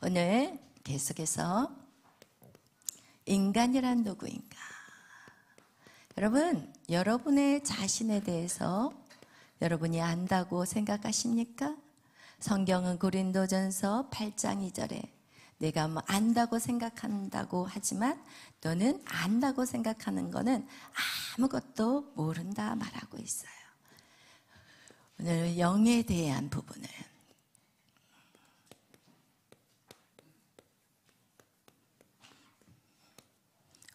오늘 계속해서 인간이란 누구인가? 여러분, 여러분의 자신에 대해서 여러분이 안다고 생각하십니까? 성경은 고린도전서 8장 2절에 내가 뭐 안다고 생각한다고 하지만 너는 안다고 생각하는 거는 아무것도 모른다 말하고 있어요. 오늘 영에 대한 부분을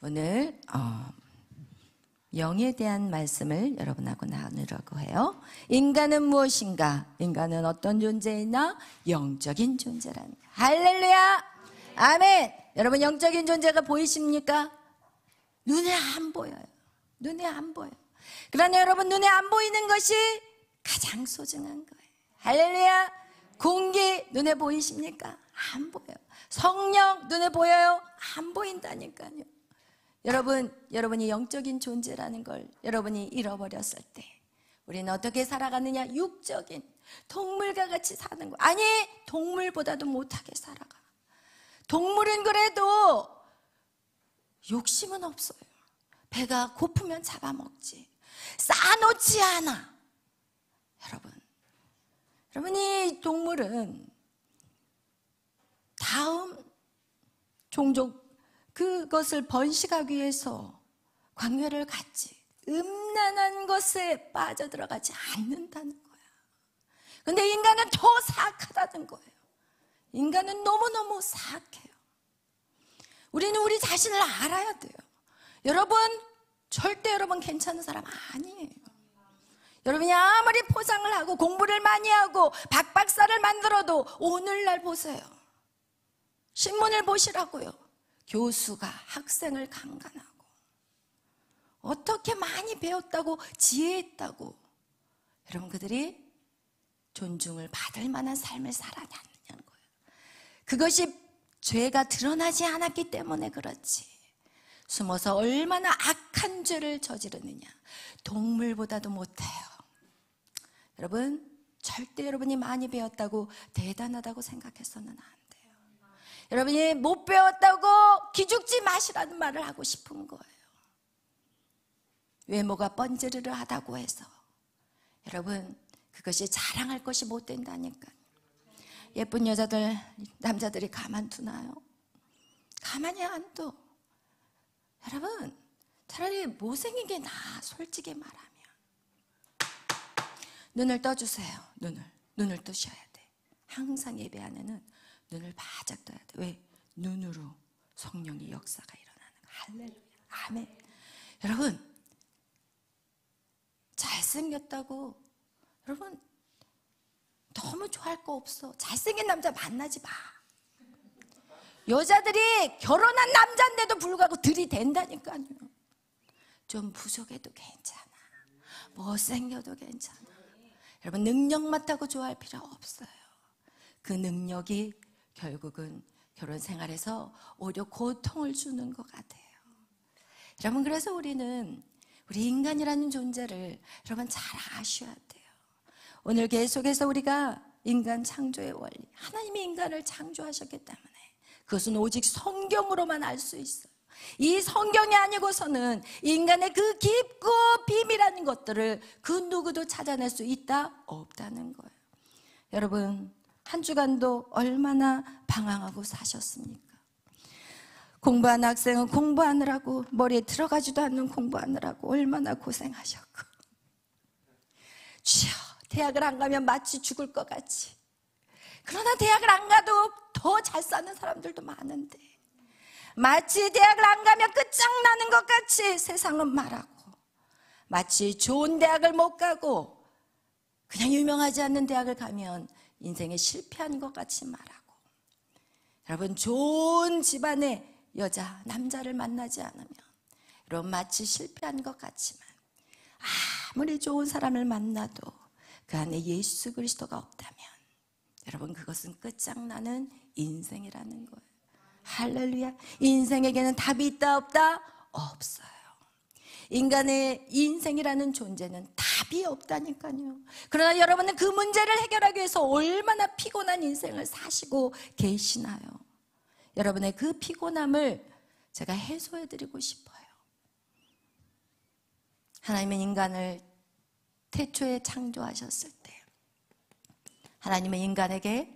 오늘 영에 대한 말씀을 여러분하고 나누려고 해요. 인간은 무엇인가? 인간은 어떤 존재이나 영적인 존재라는 거예요. 할렐루야! 아멘! 여러분, 영적인 존재가 보이십니까? 눈에 안 보여요. 눈에 안 보여요. 그러나 여러분, 눈에 안 보이는 것이 가장 소중한 거예요. 할렐루야! 공기 눈에 보이십니까? 안 보여요. 성령 눈에 보여요? 안 보인다니까요. 여러분이 영적인 존재라는 걸 여러분이 잃어버렸을 때 우리는 어떻게 살아가느냐? 육적인 동물과 같이 사는 거. 아니, 동물보다도 못하게 살아가. 동물은 그래도 욕심은 없어요. 배가 고프면 잡아먹지. 싸놓지 않아. 여러분이 동물은 다음 종족 그것을 번식하기 위해서 광야를 갔지. 음란한 것에 빠져들어가지 않는다는 거야. 근데 인간은 더 사악하다는 거예요. 인간은 너무너무 사악해요. 우리는 우리 자신을 알아야 돼요. 여러분, 절대 여러분 괜찮은 사람 아니에요. 여러분이 아무리 포상을 하고 공부를 많이 하고 박박사를 만들어도 오늘날 보세요. 신문을 보시라고요. 교수가 학생을 강간하고 어떻게 많이 배웠다고 지혜했다고 여러분 그들이 존중을 받을 만한 삶을 살아냐는 거예요. 그것이 죄가 드러나지 않았기 때문에 그렇지. 숨어서 얼마나 악한 죄를 저지르느냐. 동물보다도 못해요. 여러분, 절대 여러분이 많이 배웠다고 대단하다고 생각해서는 안 돼요. 여러분이 못 배웠다고 기죽지 마시라는 말을 하고 싶은 거예요. 외모가 번지르르하다고 해서 여러분 그것이 자랑할 것이 못 된다니까요. 예쁜 여자들, 남자들이 가만두나요? 가만히 안 둬. 여러분, 차라리 못생긴 게 나아, 솔직히 말하면. 눈을 떠주세요. 눈을 뜨셔야 돼. 항상 예배 안에는 눈을 바짝 떠야 돼. 왜? 눈으로 성령의 역사가 일어나는 거야. 할렐루야. 아멘. 여러분, 잘생겼다고 여러분 너무 좋아할 거 없어. 잘생긴 남자 만나지 마. 여자들이 결혼한 남자인데도 불구하고 들이댄다니까요. 좀 부족해도 괜찮아. 못생겨도 괜찮아. 여러분, 능력만 타고 좋아할 필요 없어요. 그 능력이 결국은 결혼 생활에서 오히려 고통을 주는 것 같아요. 여러분, 그래서 우리 인간이라는 존재를 여러분 잘 아셔야 돼요. 오늘 계속해서 우리가 인간 창조의 원리, 하나님이 인간을 창조하셨기 때문에 그것은 오직 성경으로만 알 수 있어요. 이 성경이 아니고서는 인간의 그 깊고 비밀한 것들을 그 누구도 찾아낼 수 있다? 없다는 거예요. 여러분, 한 주간도 얼마나 방황하고 사셨습니까? 공부하는 학생은 공부하느라고, 머리에 들어가지도 않는 공부하느라고 얼마나 고생하셨고, 주여, 대학을 안 가면 마치 죽을 것 같이. 그러나 대학을 안 가도 더 잘 사는 사람들도 많은데 마치 대학을 안 가면 끝장나는 것 같이 세상은 말하고, 마치 좋은 대학을 못 가고 그냥 유명하지 않는 대학을 가면 인생에 실패한 것 같이 말하고, 여러분, 좋은 집안의 여자, 남자를 만나지 않으면 여러분 마치 실패한 것 같지만 아무리 좋은 사람을 만나도 그 안에 예수 그리스도가 없다면 여러분 그것은 끝장나는 인생이라는 거예요. 할렐루야. 인생에게는 답이 있다 없다? 없어요. 인간의 인생이라는 존재는 다 답이 없다니까요. 그러나 여러분은 그 문제를 해결하기 위해서 얼마나 피곤한 인생을 사시고 계시나요? 여러분의 그 피곤함을 제가 해소해드리고 싶어요. 하나님은 인간을 태초에 창조하셨을 때 하나님은 인간에게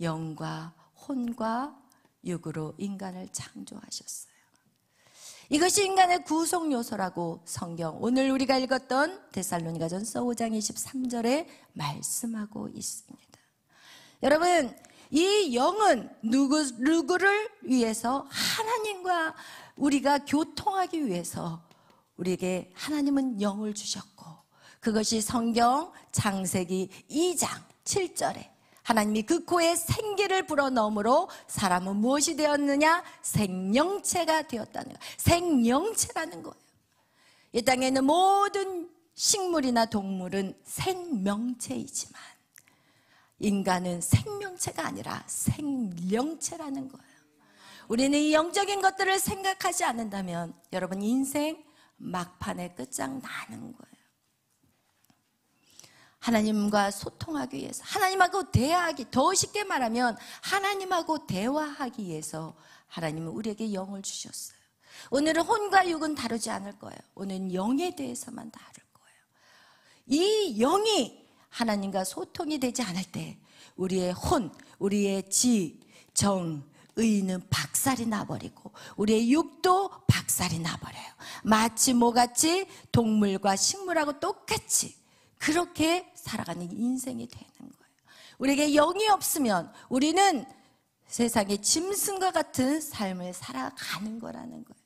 영과 혼과 육으로 인간을 창조하셨어요. 이것이 인간의 구속 요소라고 성경, 오늘 우리가 읽었던 데살로니가전서 5장 23절에 말씀하고 있습니다. 여러분, 이 영은 누구를 위해서? 하나님과 우리가 교통하기 위해서 우리에게 하나님은 영을 주셨고, 그것이 성경 창세기 2장 7절에 하나님이 그 코에 생기를 불어넣음으로 사람은 무엇이 되었느냐? 생명체가 되었다는 거예요. 생명체라는 거예요. 이 땅에 있는 모든 식물이나 동물은 생명체이지만 인간은 생명체가 아니라 생명체라는 거예요. 우리는 이 영적인 것들을 생각하지 않는다면 여러분 인생 막판에 끝장나는 거예요. 하나님과 소통하기 위해서, 하나님하고 대화하기, 더 쉽게 말하면 하나님하고 대화하기 위해서 하나님은 우리에게 영을 주셨어요. 오늘은 혼과 육은 다루지 않을 거예요. 오늘은 영에 대해서만 다룰 거예요. 이 영이 하나님과 소통이 되지 않을 때 우리의 혼, 우리의 지, 정, 의는 박살이 나버리고 우리의 육도 박살이 나버려요. 마치 뭐같이 동물과 식물하고 똑같이 그렇게 살아가는 인생이 되는 거예요. 우리에게 영이 없으면 우리는 세상의 짐승과 같은 삶을 살아가는 거라는 거예요.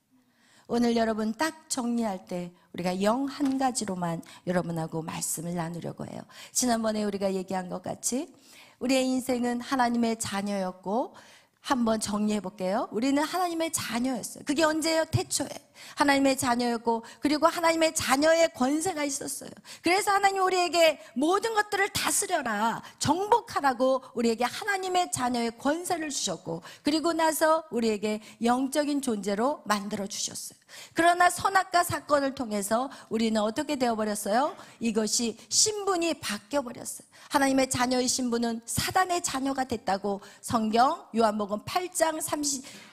오늘 여러분 딱 정리할 때 우리가 영 한 가지로만 여러분하고 말씀을 나누려고 해요. 지난번에 우리가 얘기한 것 같이 우리의 인생은 하나님의 자녀였고, 한번 정리해 볼게요. 우리는 하나님의 자녀였어요. 그게 언제예요? 태초에 하나님의 자녀였고, 그리고 하나님의 자녀의 권세가 있었어요. 그래서 하나님 우리에게 모든 것들을 다스려라, 정복하라고 우리에게 하나님의 자녀의 권세를 주셨고, 그리고 나서 우리에게 영적인 존재로 만들어 주셨어요. 그러나 선악과 사건을 통해서 우리는 어떻게 되어버렸어요? 이것이 신분이 바뀌어버렸어요. 하나님의 자녀의 신분은 사단의 자녀가 됐다고 성경 요한복음 8장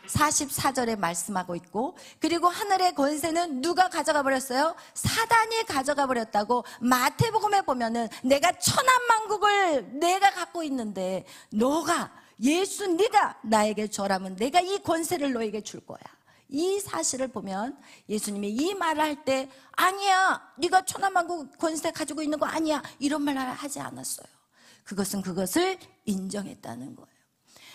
44절에 말씀하고 있고, 그리고 하늘의 권세는 누가 가져가 버렸어요? 사단이 가져가 버렸다고 마태복음에 보면은 내가 천한만국을 내가 갖고 있는데 너가 예수 네가 나에게 절하면 내가 이 권세를 너에게 줄 거야. 이 사실을 보면 예수님이 이 말을 할 때 아니야, 네가 천하만국 권세 가지고 있는 거 아니야, 이런 말을 하지 않았어요. 그것을 인정했다는 거예요.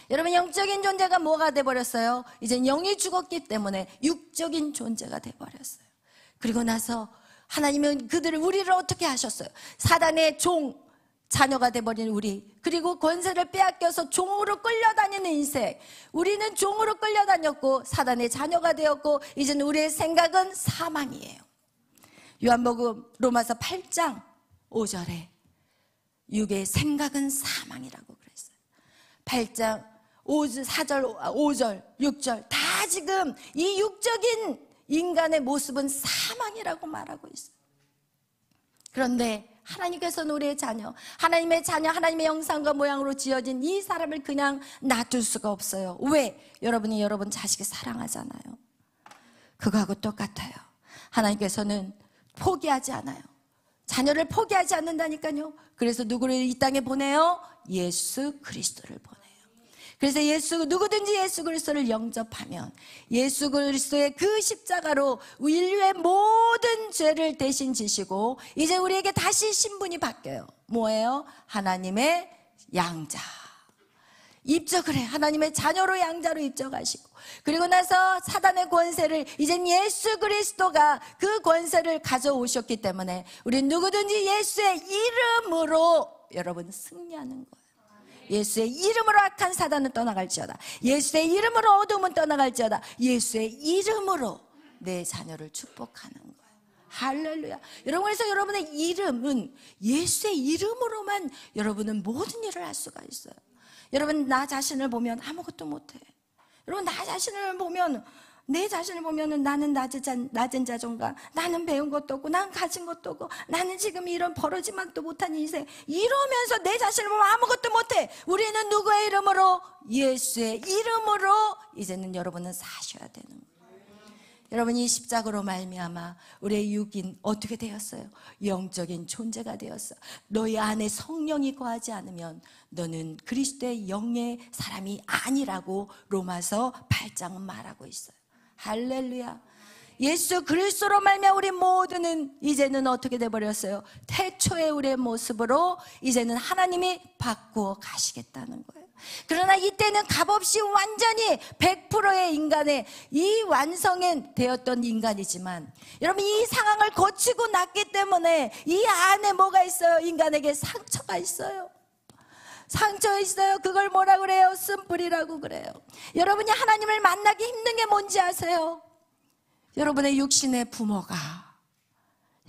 여러분, 영적인 존재가 뭐가 돼버렸어요? 이제 영이 죽었기 때문에 육적인 존재가 돼버렸어요. 그리고 나서 하나님은 우리를 어떻게 하셨어요? 사단의 자녀가 돼버린 우리, 그리고 권세를 빼앗겨서 종으로 끌려다니는 인생, 우리는 종으로 끌려다녔고 사단의 자녀가 되었고, 이제는 우리의 생각은 사망이에요. 요한복음 로마서 8장 5절에 육의 생각은 사망이라고 그랬어요. 8장 4절, 5절, 6절 다 지금 이 육적인 인간의 모습은 사망이라고 말하고 있어요. 그런데 하나님께서는 우리의 자녀, 하나님의 자녀, 하나님의 형상과 모양으로 지어진 이 사람을 그냥 놔둘 수가 없어요. 왜? 여러분이 여러분 자식을 사랑하잖아요. 그거하고 똑같아요. 하나님께서는 포기하지 않아요. 자녀를 포기하지 않는다니까요. 그래서 누구를 이 땅에 보내요? 예수 그리스도를 보내요. 그래서 누구든지 예수 그리스도를 영접하면 예수 그리스도의 그 십자가로 인류의 모든 죄를 대신 지시고, 이제 우리에게 다시 신분이 바뀌어요. 뭐예요? 하나님의 양자. 입적을 해. 하나님의 자녀로 양자로 입적하시고, 그리고 나서 사단의 권세를 이젠 예수 그리스도가 그 권세를 가져오셨기 때문에 우리 누구든지 예수의 이름으로 여러분 승리하는 거예요. 예수의 이름으로 악한 사단은 떠나갈지어다. 예수의 이름으로 어둠은 떠나갈지어다. 예수의 이름으로 내 자녀를 축복하는 거예요. 할렐루야. 여러분, 그래서 여러분의 이름은 예수의 이름으로만 여러분은 모든 일을 할 수가 있어요. 여러분, 나 자신을 보면 아무것도 못해. 여러분, 나 자신을 보면 내 자신을 보면은 나는 낮은 자존감, 나는 배운 것도 없고, 나는 가진 것도 없고, 나는 지금 이런 버러지만도 못한 인생, 이러면서 내 자신을 보면 아무것도 못해. 우리는 누구의 이름으로? 예수의 이름으로 이제는 여러분은 사셔야 되는 거예요. 여러분이 십자가로 말미암아 우리의 육인 어떻게 되었어요? 영적인 존재가 되었어. 너희 안에 성령이 거하지 않으면 너는 그리스도의 영의 사람이 아니라고 로마서 8장은 말하고 있어요. 할렐루야. 예수 그리스도로 말미암아 우리 모두는 이제는 어떻게 돼버렸어요? 태초의 우리의 모습으로 이제는 하나님이 바꾸어 가시겠다는 거예요. 그러나 이때는 값없이 완전히 100%의 인간의 이 완성이 되었던 인간이지만, 여러분 이 상황을 거치고 났기 때문에 이 안에 뭐가 있어요? 인간에게 상처가 있어요. 상처 있어요. 그걸 뭐라 그래요? 쓴뿌리라고 그래요. 여러분이 하나님을 만나기 힘든 게 뭔지 아세요? 여러분의 육신의 부모가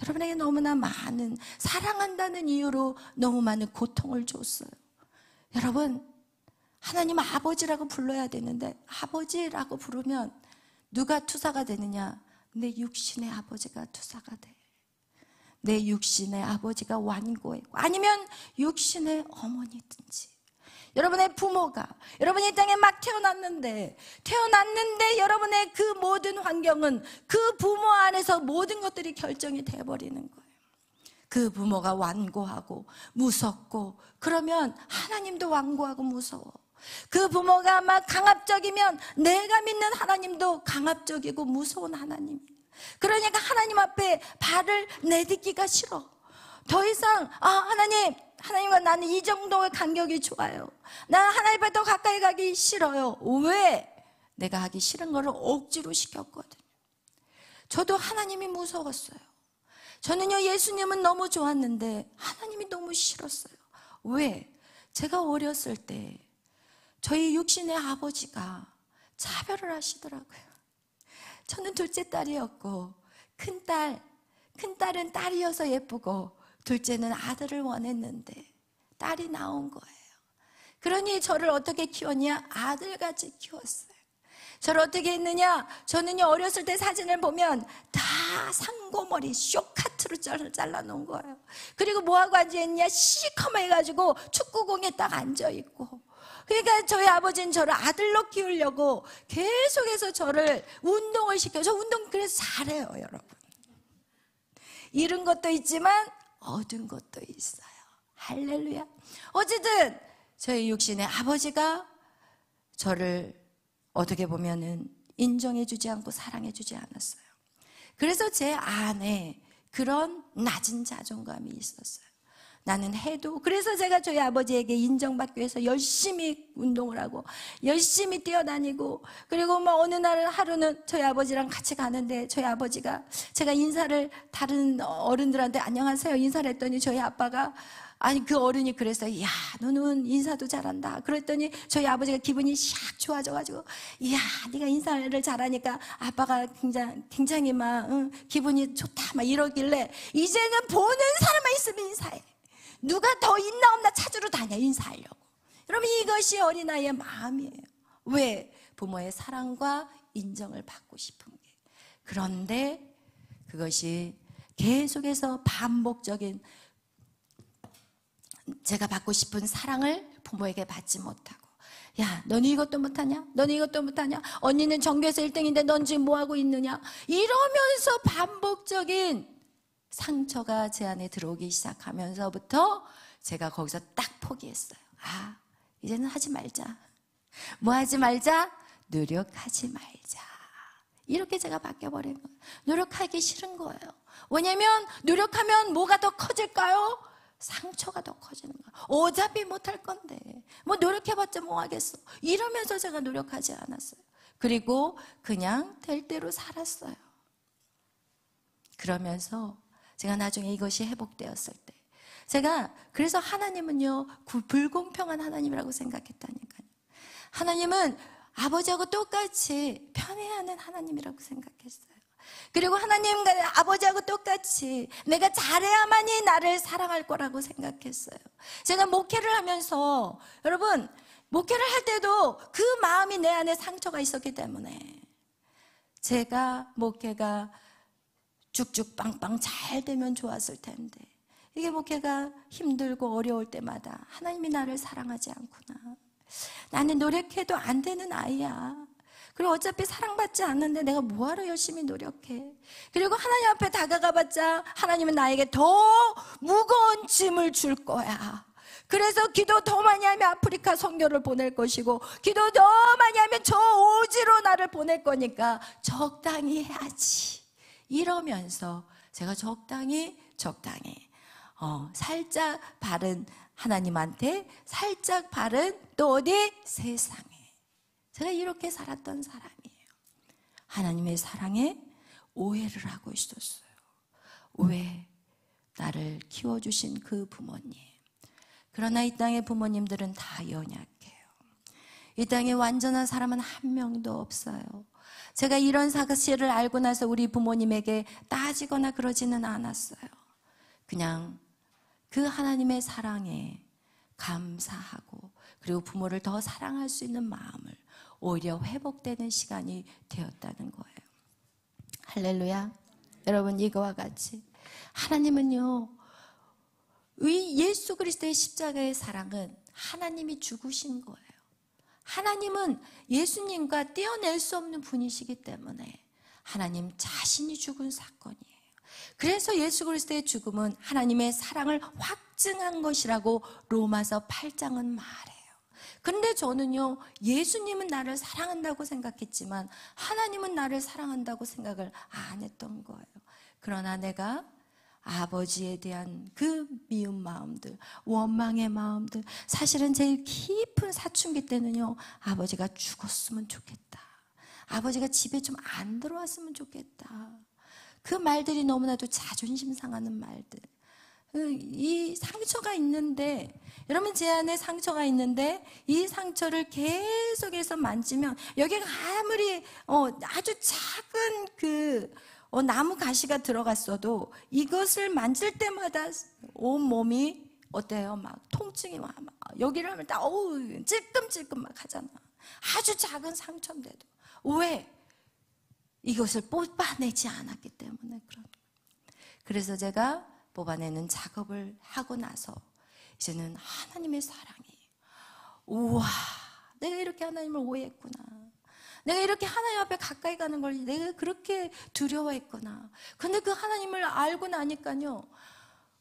여러분에게 너무나 많은, 사랑한다는 이유로 너무 많은 고통을 줬어요. 여러분, 하나님 아버지라고 불러야 되는데 아버지라고 부르면 누가 투사가 되느냐? 내 육신의 아버지가 투사가 돼. 내 육신의 아버지가 완고해. 아니면 육신의 어머니든지. 여러분의 부모가, 여러분이 이 땅에 막 태어났는데 여러분의 그 모든 환경은 그 부모 안에서 모든 것들이 결정이 돼버리는 거예요. 그 부모가 완고하고 무섭고, 그러면 하나님도 완고하고 무서워. 그 부모가 막 강압적이면 내가 믿는 하나님도 강압적이고 무서운 하나님. 그러니까 하나님 앞에 발을 내딛기가 싫어. 더 이상 하나님과 나는 이 정도의 간격이 좋아요. 난 하나님 앞에 더 가까이 가기 싫어요. 왜? 내가 하기 싫은 거를 억지로 시켰거든요. 저도 하나님이 무서웠어요. 저는요, 예수님은 너무 좋았는데 하나님이 너무 싫었어요. 왜? 제가 어렸을 때 저희 육신의 아버지가 차별을 하시더라고요. 저는 둘째 딸이었고, 큰딸은 딸이어서 예쁘고, 둘째는 아들을 원했는데 딸이 나온 거예요. 그러니 저를 어떻게 키웠냐? 아들같이 키웠어요. 저를 어떻게 했느냐? 저는요, 어렸을 때 사진을 보면 다 상고머리 쇼카트로 잘라놓은 거예요. 그리고 뭐하고 앉아있냐? 시커매가지고 축구공에 딱 앉아있고. 그러니까 저희 아버지는 저를 아들로 키우려고 계속해서 저를 운동을 시켜요. 저 운동 그래서 잘해요, 여러분. 잃은 것도 있지만 얻은 것도 있어요. 할렐루야. 어쨌든 저희 육신의 아버지가 저를 어떻게 보면은 인정해주지 않고 사랑해주지 않았어요. 그래서 제 안에 그런 낮은 자존감이 있었어요. 나는 해도. 그래서 제가 저희 아버지에게 인정받기 위해서 열심히 운동을 하고 열심히 뛰어다니고, 그리고 뭐 어느 날 하루는 저희 아버지랑 같이 가는데 저희 아버지가, 제가 인사를 다른 어른들한테 안녕하세요 인사를 했더니 저희 아빠가, 아니 그 어른이 그랬어요. 야, 너는 인사도 잘한다. 그랬더니 저희 아버지가 기분이 샥 좋아져가지고, 이야, 네가 인사를 잘하니까 아빠가 굉장히 막 기분이 좋다 막 이러길래, 이제는 보는 사람만 있으면 인사해. 누가 더 있나 없나 찾으러 다녀, 인사하려고. 여러분, 이것이 어린아이의 마음이에요. 왜? 부모의 사랑과 인정을 받고 싶은 게. 그런데 그것이 계속해서 반복적인, 제가 받고 싶은 사랑을 부모에게 받지 못하고, 야, 너는 이것도 못하냐? 너는 이것도 못하냐? 언니는 전교에서 1등인데 넌 지금 뭐하고 있느냐? 이러면서 반복적인 상처가 제 안에 들어오기 시작하면서부터 제가 거기서 딱 포기했어요. 이제는 하지 말자. 뭐 하지 말자? 노력하지 말자. 이렇게 제가 바뀌어버린 거예요. 노력하기 싫은 거예요. 왜냐면 노력하면 뭐가 더 커질까요? 상처가 더 커지는 거예요. 어차피 못할 건데 뭐 노력해봤자 뭐 하겠어. 이러면서 제가 노력하지 않았어요. 그리고 그냥 될 대로 살았어요. 그러면서 제가 나중에 이것이 회복되었을 때, 제가 그래서 하나님은요, 불공평한 하나님이라고 생각했다니까요. 하나님은 아버지하고 똑같이 편애하는 하나님이라고 생각했어요. 그리고 하나님과 아버지하고 똑같이 내가 잘해야만이 나를 사랑할 거라고 생각했어요. 제가 목회를 하면서, 여러분, 목회를 할 때도 그 마음이 내 안에 상처가 있었기 때문에 제가 목회가 쭉쭉 빵빵 잘 되면 좋았을 텐데, 이게 목회가 힘들고 어려울 때마다 하나님이 나를 사랑하지 않구나. 나는 노력해도 안 되는 아이야. 그리고 어차피 사랑받지 않는데 내가 뭐하러 열심히 노력해. 그리고 하나님 앞에 다가가봤자 하나님은 나에게 더 무거운 짐을 줄 거야. 그래서 기도 더 많이 하면 아프리카 선교를 보낼 것이고, 기도 더 많이 하면 저 오지로 나를 보낼 거니까 적당히 해야지. 이러면서 제가 적당히 살짝 바른 하나님한테, 살짝 바른 또 어디? 세상에. 제가 이렇게 살았던 사람이에요. 하나님의 사랑에 오해를 하고 있었어요. 왜? 나를 키워주신 그 부모님. 그러나 이 땅의 부모님들은 다 연약해요. 이 땅에 완전한 사람은 한 명도 없어요. 제가 이런 사실을 알고 나서 우리 부모님에게 따지거나 그러지는 않았어요. 그냥 그 하나님의 사랑에 감사하고, 그리고 부모를 더 사랑할 수 있는 마음을 오히려 회복되는 시간이 되었다는 거예요. 할렐루야. 여러분, 이거와 같이 하나님은요, 이 예수 그리스도의 십자가의 사랑은 하나님이 죽으신 거예요. 하나님은 예수님과 떼어낼 수 없는 분이시기 때문에 하나님 자신이 죽은 사건이에요. 그래서 예수 그리스도의 죽음은 하나님의 사랑을 확증한 것이라고 로마서 8장은 말해요. 근데 저는요, 예수님은 나를 사랑한다고 생각했지만 하나님은 나를 사랑한다고 생각을 안 했던 거예요. 그러나 내가 아버지에 대한 그 미운 마음들, 원망의 마음들, 사실은 제일 깊은 사춘기 때는요, 아버지가 죽었으면 좋겠다, 아버지가 집에 좀 안 들어왔으면 좋겠다, 그 말들이 너무나도 자존심 상하는 말들. 이 상처가 있는데, 여러분, 제 안에 상처가 있는데 이 상처를 계속해서 만지면 여기가 아무리 아주 작은 나무 가시가 들어갔어도 이것을 만질 때마다 온 몸이 어때요? 막 통증이 막 여기를 하면 다 찔끔찔끔 막 하잖아. 아주 작은 상처인데도. 왜? 이것을 뽑아내지 않았기 때문에 그런. 그래서 제가 뽑아내는 작업을 하고 나서 이제는 하나님의 사랑이, 우와, 내가 이렇게 하나님을 오해했구나, 내가 이렇게 하나님 앞에 가까이 가는 걸 내가 그렇게 두려워했구나. 근데 그 하나님을 알고 나니까요,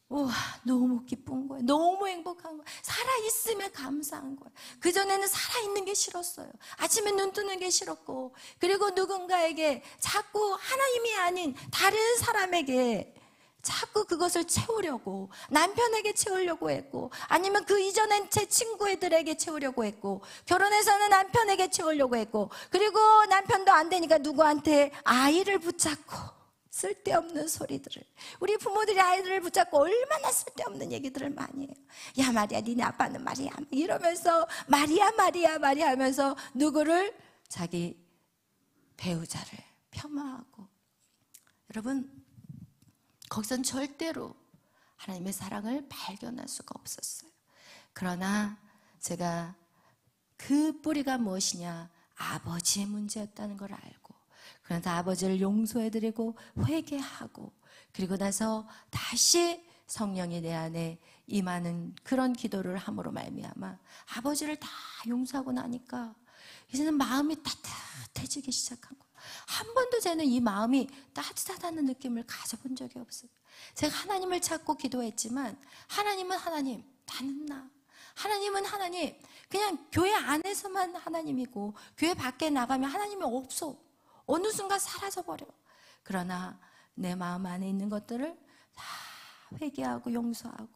우와, 너무 기쁜 거예요. 너무 행복한 거예요. 살아있으면 감사한 거예요. 그전에는 살아있는 게 싫었어요. 아침에 눈 뜨는 게 싫었고, 그리고 누군가에게 자꾸 하나님이 아닌 다른 사람에게 자꾸 그것을 채우려고, 남편에게 채우려고 했고, 아니면 그 이전엔 제 친구들에게 채우려고 했고, 결혼해서는 남편에게 채우려고 했고, 그리고 남편도 안 되니까 누구한테 아이를 붙잡고, 쓸데없는 소리들을, 우리 부모들이 아이들을 붙잡고 얼마나 쓸데없는 얘기들을 많이 해요. 야, 마리아, 니네 아빠는 마리아, 이러면서 마리아 하면서 누구를? 자기 배우자를 폄하하고. 여러분, 거기선 절대로 하나님의 사랑을 발견할 수가 없었어요. 그러나 제가 그 뿌리가 무엇이냐? 아버지의 문제였다는 걸 알고, 그래서 아버지를 용서해드리고 회개하고, 그리고 나서 다시 성령이 내 안에 임하는 그런 기도를 함으로 말미암아 아버지를 다 용서하고 나니까 이제는 마음이 따뜻해지기 시작한 거예요. 한 번도 저는 이 마음이 따뜻하다는 느낌을 가져본 적이 없어요. 제가 하나님을 찾고 기도했지만 하나님은 하나님, 나는 나. 하나님은 하나님, 그냥 교회 안에서만 하나님이고 교회 밖에 나가면 하나님이 없어. 어느 순간 사라져버려. 그러나 내 마음 안에 있는 것들을 다 회개하고 용서하고,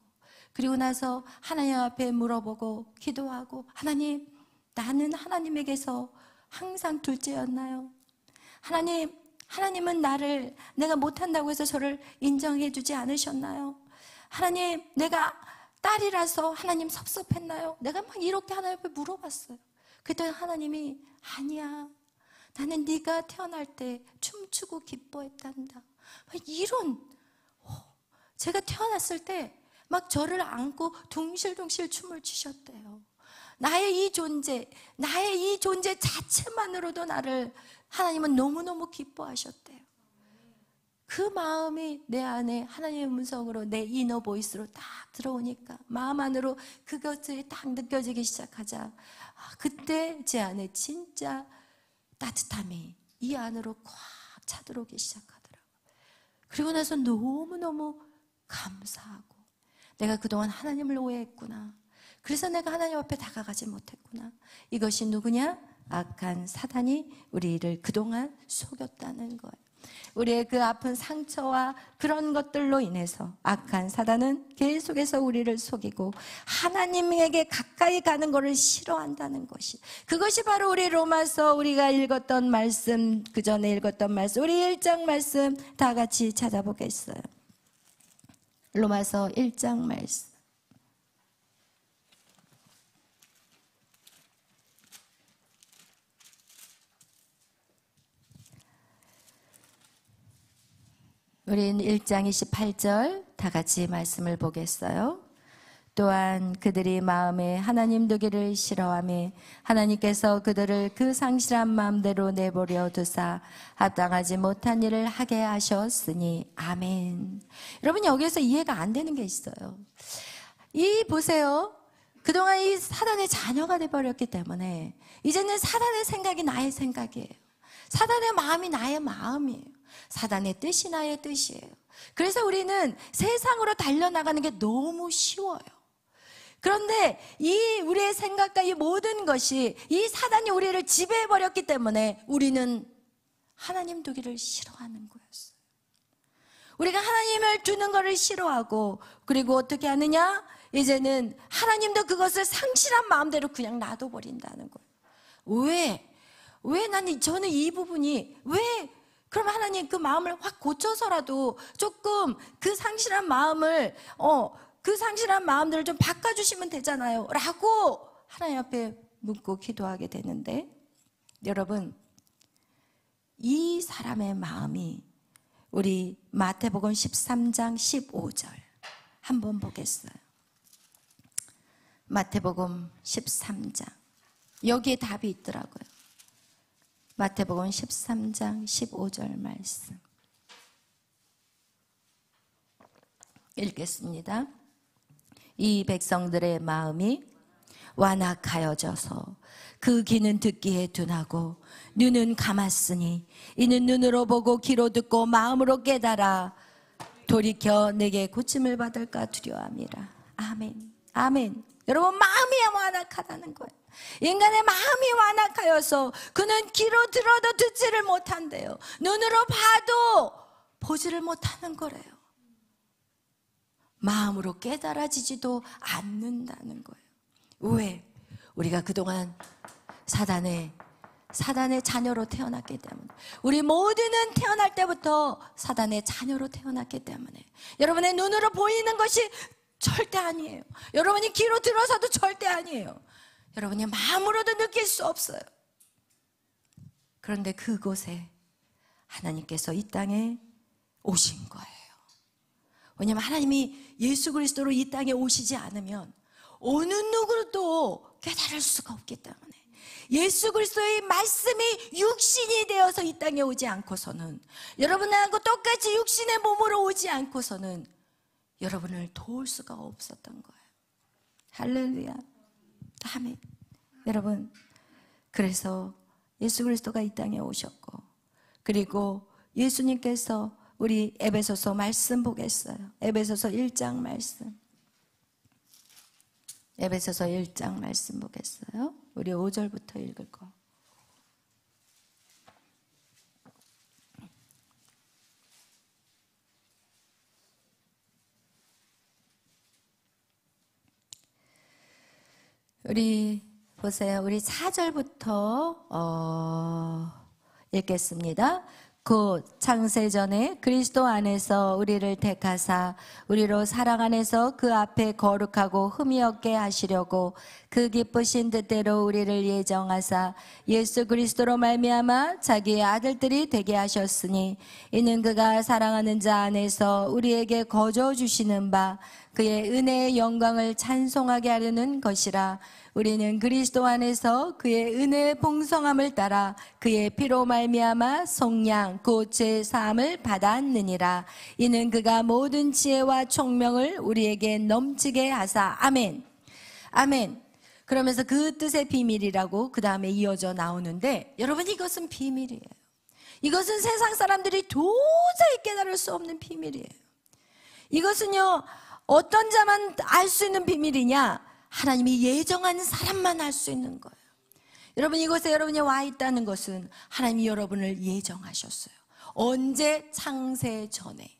그리고 나서 하나님 앞에 물어보고 기도하고, 하나님, 나는 하나님에게서 항상 둘째였나요? 하나님은 내가 못한다고 해서 저를 인정해 주지 않으셨나요? 하나님, 내가 딸이라서 하나님 섭섭했나요? 내가 막 이렇게 하나님 앞에 물어봤어요. 그랬더니 하나님이, 아니야, 나는 네가 태어날 때 춤추고 기뻐했단다. 이런, 제가 태어났을 때 막 저를 안고 둥실둥실 춤을 추셨대요. 나의 이 존재 자체만으로도 나를 하나님은 너무너무 기뻐하셨대요. 그 마음이 내 안에 하나님의 음성으로 내 이너 보이스로 딱 들어오니까 마음 안으로 그것들이 딱 느껴지기 시작하자 그때 제 안에 진짜 따뜻함이 이 안으로 꽉 차들어오기 시작하더라고요. 그리고 나서 너무너무 감사하고 내가 그동안 하나님을 오해했구나. 그래서 내가 하나님 앞에 다가가지 못했구나. 이것이 누구냐? 악한 사단이 우리를 그동안 속였다는 거예요. 우리의 그 아픈 상처와 그런 것들로 인해서 악한 사단은 계속해서 우리를 속이고 하나님에게 가까이 가는 것을 싫어한다는 것이, 그것이 바로 우리 로마서 우리가 읽었던 말씀, 그 전에 읽었던 말씀, 우리 1장 말씀 다 같이 찾아보겠어요. 로마서 1장 말씀. 우린 1장 28절 다 같이 말씀을 보겠어요. 또한 그들이 마음에 하나님 두기를 싫어하며 하나님께서 그들을 그 상실한 마음대로 내버려 두사 합당하지 못한 일을 하게 하셨으니 아멘. 여러분 여기에서 이해가 안 되는 게 있어요. 보세요. 그동안 이 사단의 자녀가 돼버렸기 때문에 이제는 사단의 생각이 나의 생각이에요. 사단의 마음이 나의 마음이에요. 사단의 뜻이 나의 뜻이에요. 그래서 우리는 세상으로 달려나가는 게 너무 쉬워요. 그런데 우리의 생각과 이 모든 것이 이 사단이 우리를 지배해버렸기 때문에 우리는 하나님 두기를 싫어하는 거였어요. 우리가 하나님을 두는 것을 싫어하고, 그리고 어떻게 하느냐? 이제는 하나님도 그것을 상실한 마음대로 그냥 놔둬버린다는 거예요. 저는 이 부분이 그럼 하나님 그 마음을 확 고쳐서라도 조금 그 상실한 마음을 그 상실한 마음들을 좀 바꿔주시면 되잖아요 라고 하나님 앞에 묻고 기도하게 되는데, 여러분 이 사람의 마음이 우리 마태복음 13장 15절 한번 보겠어요. 마태복음 13장 여기에 답이 있더라고요. 마태복음 13장 15절 말씀 읽겠습니다. 이 백성들의 마음이 완악하여져서 그 귀는 듣기에 둔하고 눈은 감았으니 이는 눈으로 보고 귀로 듣고 마음으로 깨달아 돌이켜 내게 고침을 받을까 두려워함이라. 아멘. 아멘. 여러분 마음이 완악하다는 거예요. 인간의 마음이 완악하여서 그는 귀로 들어도 듣지를 못한대요. 눈으로 봐도 보지를 못하는 거래요. 마음으로 깨달아지지도 않는다는 거예요. 왜? 우리가 그동안 사단의 자녀로 태어났기 때문에, 우리 모두는 태어날 때부터 사단의 자녀로 태어났기 때문에 여러분의 눈으로 보이는 것이 절대 아니에요. 여러분이 귀로 들어서도 절대 아니에요. 여러분이 마음으로도 느낄 수 없어요. 그런데 그곳에 하나님께서 이 땅에 오신 거예요. 왜냐하면 하나님이 예수 그리스도로 이 땅에 오시지 않으면 어느 누구도 깨달을 수가 없기 때문에, 예수 그리스도의 말씀이 육신이 되어서 이 땅에 오지 않고서는, 여러분하고 똑같이 육신의 몸으로 오지 않고서는 여러분을 도울 수가 없었던 거예요. 할렐루야. 아멘. 여러분, 그래서 예수 그리스도가 이 땅에 오셨고, 그리고 예수님께서 우리 에베소서 말씀 보겠어요. 에베소서 1장 말씀. 에베소서 1장 말씀 보겠어요. 우리 5절부터 읽을 거. 우리 보세요. 우리 4절부터 읽겠습니다. 곧 창세전에 그리스도 안에서 우리를 택하사 우리로 사랑 안에서 그 앞에 거룩하고 흠이 없게 하시려고 그 기쁘신 뜻대로 우리를 예정하사 예수 그리스도로 말미암아 자기의 아들들이 되게 하셨으니, 이는 그가 사랑하는 자 안에서 우리에게 거저 주시는 바 그의 은혜의 영광을 찬송하게 하려는 것이라. 우리는 그리스도 안에서 그의 은혜의 풍성함을 따라 그의 피로 말미암아 속량 곧 죄사함을 받았느니라. 이는 그가 모든 지혜와 총명을 우리에게 넘치게 하사. 아멘. 아멘. 그러면서 그 뜻의 비밀이라고 그 다음에 이어져 나오는데, 여러분, 이것은 비밀이에요. 이것은 세상 사람들이 도저히 깨달을 수 없는 비밀이에요. 이것은요, 어떤 자만 알 수 있는 비밀이냐? 하나님이 예정한 사람만 알 수 있는 거예요. 여러분, 이곳에 여러분이 와 있다는 것은 하나님이 여러분을 예정하셨어요. 언제? 창세 전에.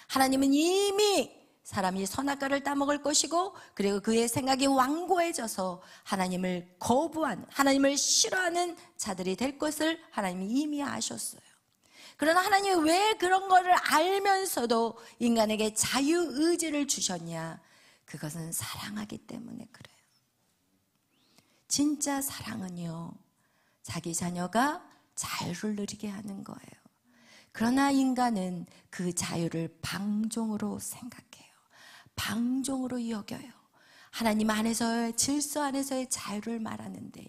하나님은 이미 사람이 선악과를 따먹을 것이고, 그리고 그의 생각이 완고해져서 하나님을 거부하는, 하나님을 싫어하는 자들이 될 것을 하나님이 이미 아셨어요. 그러나 하나님이 왜 그런 거를 알면서도 인간에게 자유의지를 주셨냐? 그것은 사랑하기 때문에 그래요. 진짜 사랑은요, 자기 자녀가 자유를 누리게 하는 거예요. 그러나 인간은 그 자유를 방종으로 생각해요. 방종으로 여겨요. 하나님 안에서의 질서 안에서의 자유를 말하는데,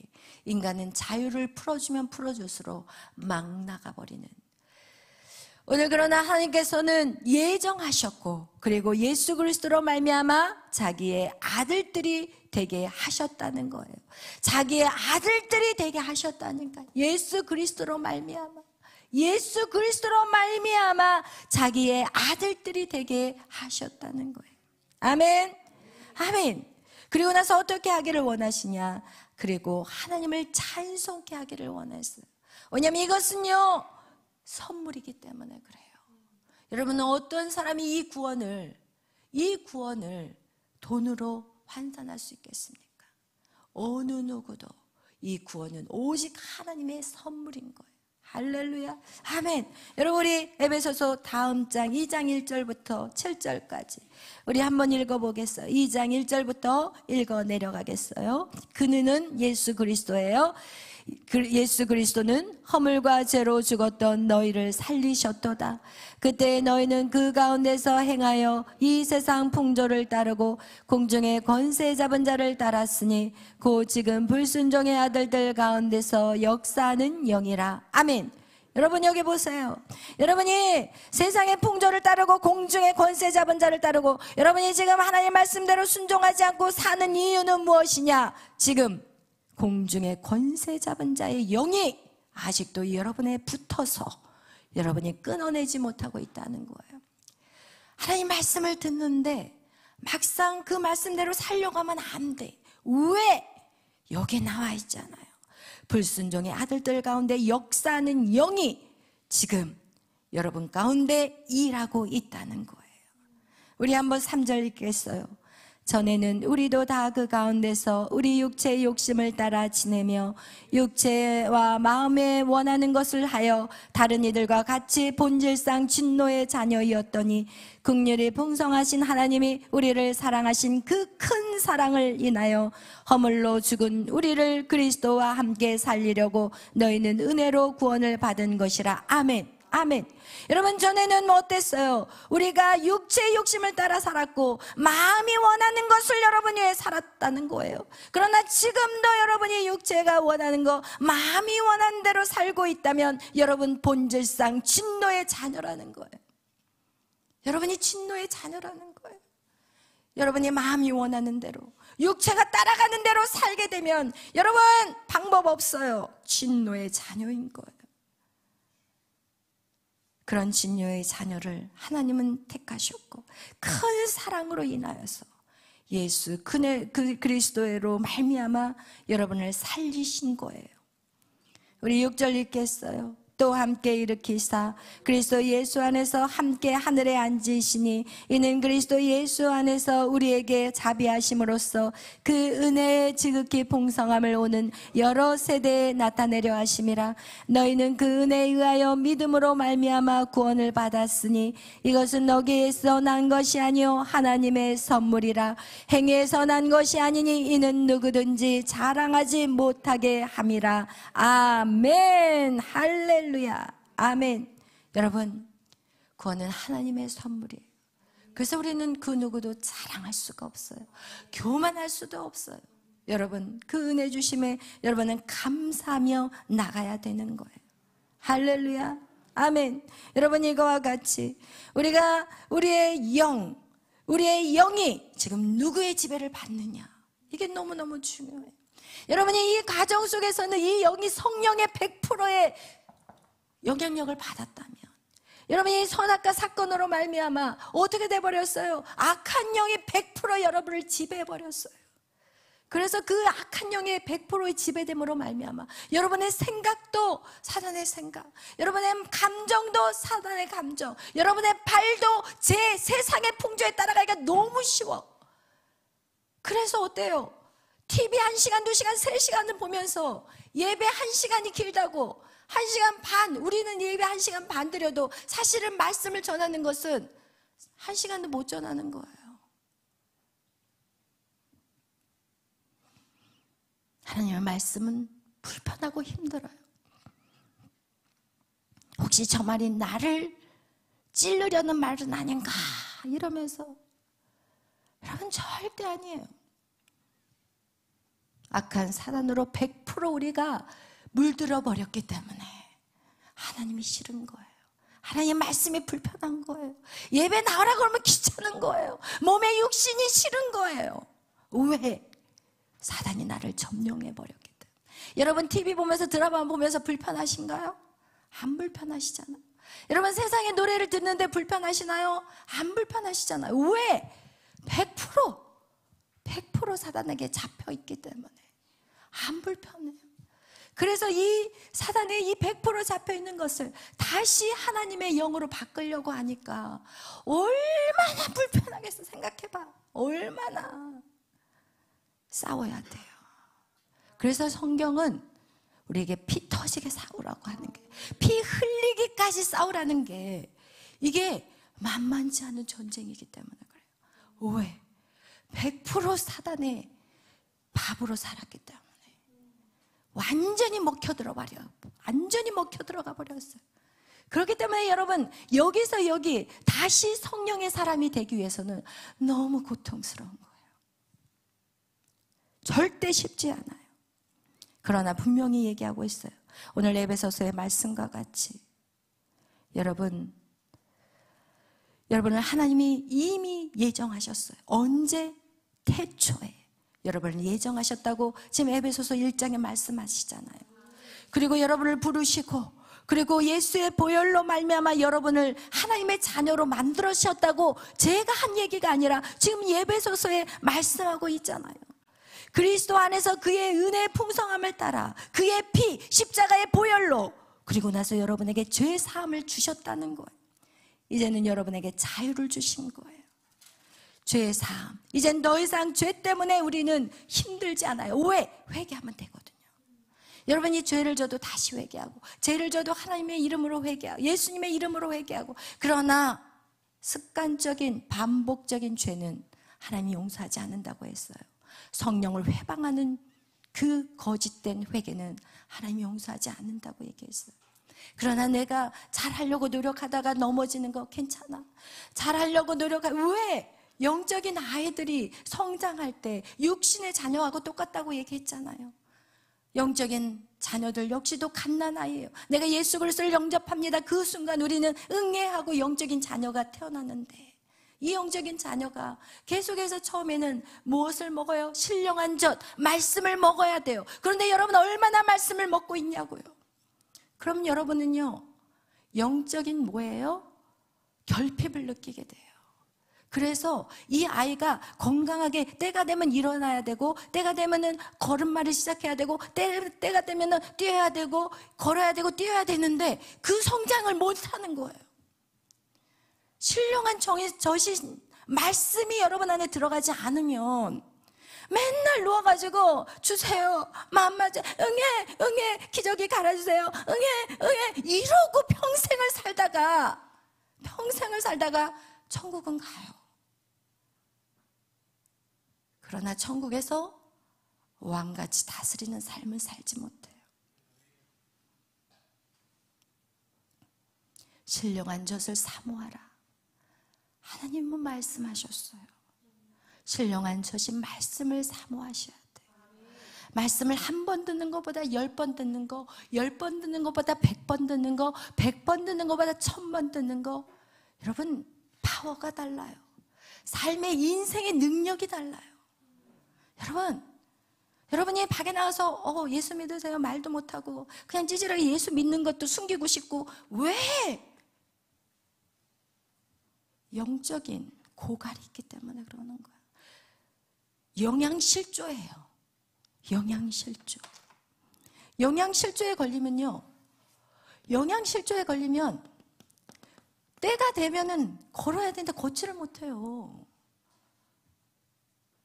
인간은 자유를 풀어주면 풀어줄수록 막 나가버리는. 오늘 그러나 하나님께서는 예정하셨고, 그리고 예수 그리스도로 말미암아 자기의 아들들이 되게 하셨다는 거예요. 자기의 아들들이 되게 하셨다니까. 예수 그리스도로 말미암아, 예수 그리스도로 말미암아 자기의 아들들이 되게 하셨다는 거예요. 아멘. 아멘. 그리고 나서 어떻게 하기를 원하시냐? 그리고 하나님을 찬송케 하기를 원했어요. 왜냐하면 이것은요, 선물이기 때문에 그래요. 여러분은 어떤 사람이 이 구원을 돈으로 환산할 수 있겠습니까? 어느 누구도. 이 구원은 오직 하나님의 선물인 거예요. 할렐루야. 아멘. 여러분, 우리 에베소서 다음 장 2장 1절부터 7절까지 우리 한번 읽어보겠어요. 2장 1절부터 읽어 내려가겠어요. 그는 예수 그리스도예요. 예수 그리스도는 허물과 죄로 죽었던 너희를 살리셨도다. 그때 너희는 그 가운데서 행하여 이 세상 풍조를 따르고 공중의 권세 잡은 자를 따랐으니 곧 지금 불순종의 아들들 가운데서 역사하는 영이라. 아멘. 여러분, 여기 보세요. 여러분이 세상의 풍조를 따르고 공중의 권세 잡은 자를 따르고, 여러분이 지금 하나님의 말씀대로 순종하지 않고 사는 이유는 무엇이냐? 지금 공중의 권세 잡은 자의 영이 아직도 여러분에 붙어서 여러분이 끊어내지 못하고 있다는 거예요. 하나님 말씀을 듣는데 막상 그 말씀대로 살려고 하면 안 돼. 왜? 여기에 나와 있잖아요. 불순종의 아들들 가운데 역사하는 영이 지금 여러분 가운데 일하고 있다는 거예요. 우리 한번 3절 읽겠어요. 전에는 우리도 다 그 가운데서 우리 육체의 욕심을 따라 지내며 육체와 마음에 원하는 것을 하여 다른 이들과 같이 본질상 진노의 자녀이었더니 긍휼이 풍성하신 하나님이 우리를 사랑하신 그 큰 사랑을 인하여 허물로 죽은 우리를 그리스도와 함께 살리려고 너희는 은혜로 구원을 받은 것이라. 아멘. 아멘. 여러분, 전에는 뭐 어땠어요? 우리가 육체의 욕심을 따라 살았고 마음이 원하는 것을 여러분 위해 살았다는 거예요. 그러나 지금도 여러분이 육체가 원하는 거, 마음이 원하는 대로 살고 있다면 여러분 본질상 진노의 자녀라는 거예요. 여러분이 진노의 자녀라는 거예요. 여러분이 마음이 원하는 대로, 육체가 따라가는 대로 살게 되면 여러분 방법 없어요. 진노의 자녀인 거예요. 그런 진노의 자녀를 하나님은 택하셨고 큰 사랑으로 인하여서 예수 그리스도로 말미암아 여러분을 살리신 거예요. 우리 6절 읽겠어요. 또 함께 일으키사 그리스도 예수 안에서 함께 하늘에 앉으시니 이는 그리스도 예수 안에서 우리에게 자비하심으로써 그 은혜의 지극히 풍성함을 오는 여러 세대에 나타내려 하심이라. 너희는 그 은혜에 의하여 믿음으로 말미암아 구원을 받았으니 이것은 너희에서 난 것이 아니요 하나님의 선물이라. 행위에서 난 것이 아니니 이는 누구든지 자랑하지 못하게 함이라. 아멘. 할렐루야. 아멘. 여러분, 구원은 하나님의 선물이에요. 그래서 우리는 그 누구도 자랑할 수가 없어요. 교만할 수도 없어요. 여러분 그 은혜 주심에 여러분은 감사하며 나가야 되는 거예요. 할렐루야, 아멘. 여러분 이거와 같이 우리의 영이 지금 누구의 지배를 받느냐, 이게 너무너무 중요해요. 여러분이 이 가정 속에서는 이 영이 성령의 100%의 영향력을 받았다면, 여러분이 선악과 사건으로 말미암아 어떻게 돼버렸어요? 악한 영이 100% 여러분을 지배해버렸어요. 그래서 그 악한 영의 100%의 지배됨으로 말미암아 여러분의 생각도 사단의 생각, 여러분의 감정도 사단의 감정, 여러분의 발도 제 세상의 풍조에 따라가기가 너무 쉬워. 그래서 어때요? TV 1시간, 2시간, 3시간을 보면서 예배 1시간이 길다고 1시간 반, 우리는 예배 1시간 반 드려도 사실은 말씀을 전하는 것은 1시간도 못 전하는 거예요. 하나님의 말씀은 불편하고 힘들어요. 혹시 저 말이 나를 찌르려는 말은 아닌가 이러면서, 여러분 절대 아니에요. 악한 사단으로 100% 우리가 물들어 버렸기 때문에 하나님이 싫은 거예요. 하나님 말씀이 불편한 거예요. 예배 나오라 그러면 귀찮은 거예요. 몸의 육신이 싫은 거예요. 왜? 사단이 나를 점령해 버렸기 때문에. 여러분 TV 보면서 드라마 보면서 불편하신가요? 안 불편하시잖아요. 여러분 세상의 노래를 듣는데 불편하시나요? 안 불편하시잖아요. 왜? 100% 사단에게 잡혀있기 때문에 안 불편해요. 그래서 이 사단의 이 100% 잡혀있는 것을 다시 하나님의 영으로 바꾸려고 하니까 얼마나 불편하겠어. 생각해봐. 얼마나 싸워야 돼요. 그래서 성경은 우리에게 피 터지게 싸우라고 하는 게, 피 흘리기까지 싸우라는 게, 이게 만만치 않은 전쟁이기 때문에 그래요. 왜? 100% 사단의 밥으로 살았기 때문에 완전히 완전히 먹혀 들어가 버렸어요. 그렇기 때문에 여러분 여기서 여기 다시 성령의 사람이 되기 위해서는 너무 고통스러운 거예요. 절대 쉽지 않아요. 그러나 분명히 얘기하고 있어요. 오늘 에베소서의 말씀과 같이 여러분을 하나님이 이미 예정하셨어요. 언제? 태초에 여러분을 예정하셨다고 지금 에베소서 1장에 말씀하시잖아요. 그리고 여러분을 부르시고, 그리고 예수의 보혈로 말미암아 여러분을 하나님의 자녀로 만들으셨다고 제가 한 얘기가 아니라 지금 에베소서에 말씀하고 있잖아요. 그리스도 안에서 그의 은혜의 풍성함을 따라 그의 피, 십자가의 보혈로, 그리고 나서 여러분에게 죄 사함을 주셨다는 거예요. 이제는 여러분에게 자유를 주신 거예요. 죄 사함. 이젠 더 이상 죄 때문에 우리는 힘들지 않아요. 왜? 회개하면 되거든요. 여러분이 죄를 져도 다시 회개하고, 죄를 져도 하나님의 이름으로 회개하고, 예수님의 이름으로 회개하고. 그러나 습관적인 반복적인 죄는 하나님이 용서하지 않는다고 했어요. 성령을 회방하는 그 거짓된 회개는 하나님이 용서하지 않는다고 얘기했어요. 그러나 내가 잘하려고 노력하다가 넘어지는 거 괜찮아. 잘하려고 왜? 영적인 아이들이 성장할 때 육신의 자녀하고 똑같다고 얘기했잖아요. 영적인 자녀들 역시도 갓난아이예요. 내가 예수 그리스도를 영접합니다. 그 순간 우리는 응애하고 영적인 자녀가 태어나는데, 이 영적인 자녀가 계속해서 처음에는 무엇을 먹어요? 신령한 젖, 말씀을 먹어야 돼요. 그런데 여러분 얼마나 말씀을 먹고 있냐고요? 그럼 여러분은요, 영적인 뭐예요? 결핍을 느끼게 돼요. 그래서 이 아이가 건강하게 때가 되면 일어나야 되고, 때가 되면은 걸음마를 시작해야 되고, 때가 되면은 뛰어야 되고, 걸어야 되고, 뛰어야 되는데 그 성장을 못 하는 거예요. 신령한 젖이 말씀이 여러분 안에 들어가지 않으면 맨날 누워가지고 주세요, 마음 맞아, 응애, 기저귀 갈아주세요, 응애 이러고 평생을 살다가 천국은 가요. 그러나 천국에서 왕같이 다스리는 삶을 살지 못해요. 신령한 젖을 사모하라. 하나님은 말씀하셨어요. 신령한 젖이 말씀을 사모하셔야 돼요. 말씀을 한 번 듣는 것보다 10번 듣는 거, 10번 듣는 것보다 100번 듣는 거, 100번 듣는 것보다 1000번 듣는 거. 여러분, 파워가 달라요. 삶의 인생의 능력이 달라요. 여러분이 밖에 나가서 예수 믿으세요 말도 못하고 그냥 찌질하게 예수 믿는 것도 숨기고 싶고, 왜? 영적인 고갈이 있기 때문에 그러는 거예요. 영양실조예요. 영양실조. 영양실조에 걸리면요, 영양실조에 걸리면 때가 되면은 걸어야 되는데 걷지를 못해요.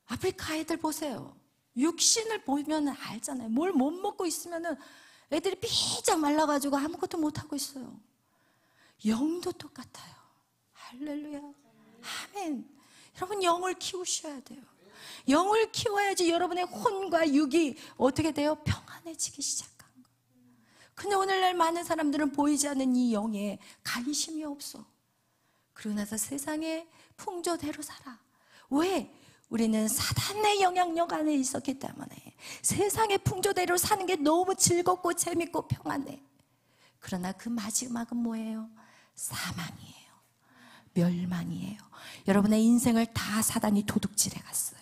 아프리카 아이들 보세요. 육신을 보면 알잖아요. 뭘 못 먹고 있으면은 애들이 삐쩍 말라가지고 아무것도 못하고 있어요. 영도 똑같아요. 할렐루야. 아멘. 여러분, 영을 키우셔야 돼요. 영을 키워야지 여러분의 혼과 육이 어떻게 돼요? 평안해지기 시작한 거예요. 근데 오늘날 많은 사람들은 보이지 않는 이 영에 관심이 없어. 그러고 나서 세상의 풍조대로 살아. 왜? 우리는 사단의 영향력 안에 있었기 때문에 세상의 풍조대로 사는 게 너무 즐겁고 재밌고 평안해. 그러나 그 마지막은 뭐예요? 사망이에요. 멸망이에요. 여러분의 인생을 다 사단이 도둑질해 갔어요.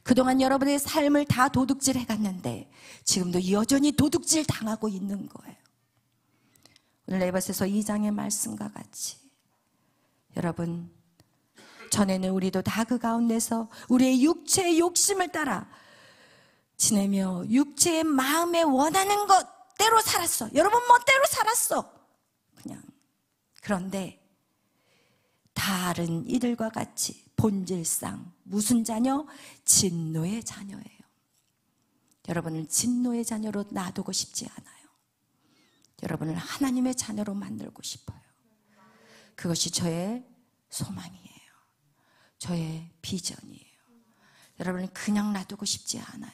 그동안 여러분의 삶을 다 도둑질해 갔는데 지금도 여전히 도둑질 당하고 있는 거예요. 오늘 에베소서 2장의 말씀과 같이, 여러분, 전에는 우리도 다 그 가운데서 우리의 육체의 욕심을 따라 지내며 육체의 마음에 원하는 것대로 살았어. 여러분, 멋대로 살았어. 그냥. 그런데 다른 이들과 같이 본질상 무슨 자녀? 진노의 자녀예요. 여러분을 진노의 자녀로 놔두고 싶지 않아요. 여러분을 하나님의 자녀로 만들고 싶어요. 그것이 저의 소망이에요. 저의 비전이에요. 여러분을 그냥 놔두고 싶지 않아요.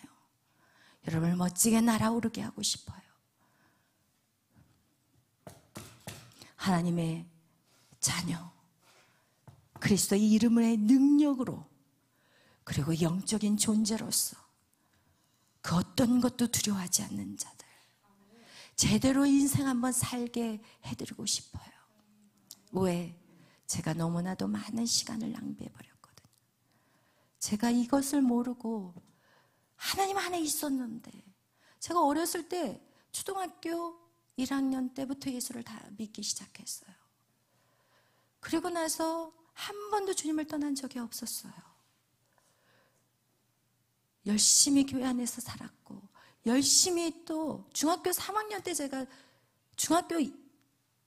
여러분을 멋지게 날아오르게 하고 싶어요. 하나님의 자녀, 그리스도의 이름의 능력으로, 그리고 영적인 존재로서 그 어떤 것도 두려워하지 않는 자들, 제대로 인생 한번 살게 해드리고 싶어요. 왜? 제가 너무나도 많은 시간을 낭비해버렸거든요. 제가 이것을 모르고 하나님 안에 있었는데, 제가 어렸을 때 초등학교 1학년 때부터 예수를 다 믿기 시작했어요. 그리고 나서 한 번도 주님을 떠난 적이 없었어요. 열심히 교회 안에서 살았고, 열심히 또 중학교 3학년 때, 제가 중학교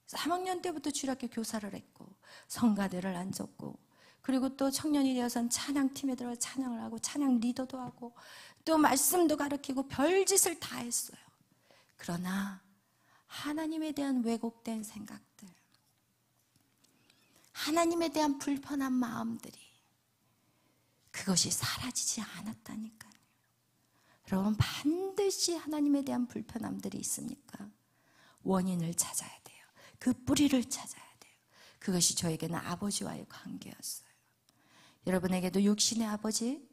3학년 때부터 주일학교 교사를 했고 성가대를 앉았고, 그리고 또 청년이 되어서는 찬양팀에 들어가 찬양을 하고 찬양 리더도 하고 또 말씀도 가르치고 별짓을 다 했어요. 그러나 하나님에 대한 왜곡된 생각들, 하나님에 대한 불편한 마음들이, 그것이 사라지지 않았다니까요. 여러분, 반드시 하나님에 대한 불편함들이 있습니까? 원인을 찾아야 돼요. 그 뿌리를 찾아야 돼요. 그것이 저에게는 아버지와의 관계였어요. 여러분에게도 육신의 아버지,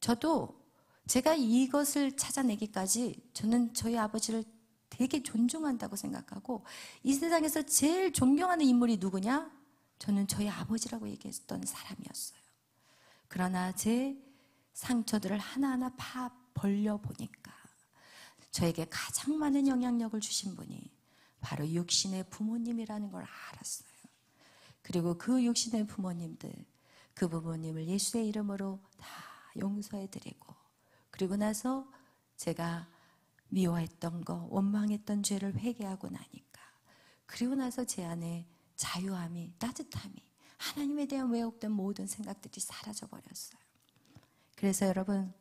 저도 제가 이것을 찾아내기까지 저는 저희 아버지를 되게 존중한다고 생각하고, 이 세상에서 제일 존경하는 인물이 누구냐? 저는 저희 아버지라고 얘기했던 사람이었어요. 그러나 제 상처들을 하나하나 벌려보니까 저에게 가장 많은 영향력을 주신 분이 바로 육신의 부모님이라는 걸 알았어요. 그리고 그 육신의 부모님들, 그 부모님을 예수의 이름으로 다 용서해드리고, 그리고 나서 제가 미워했던 거, 원망했던 죄를 회개하고 나니까, 그리고 나서 제 안에 자유함이, 따뜻함이, 하나님에 대한 왜곡된 모든 생각들이 사라져버렸어요. 그래서 여러분,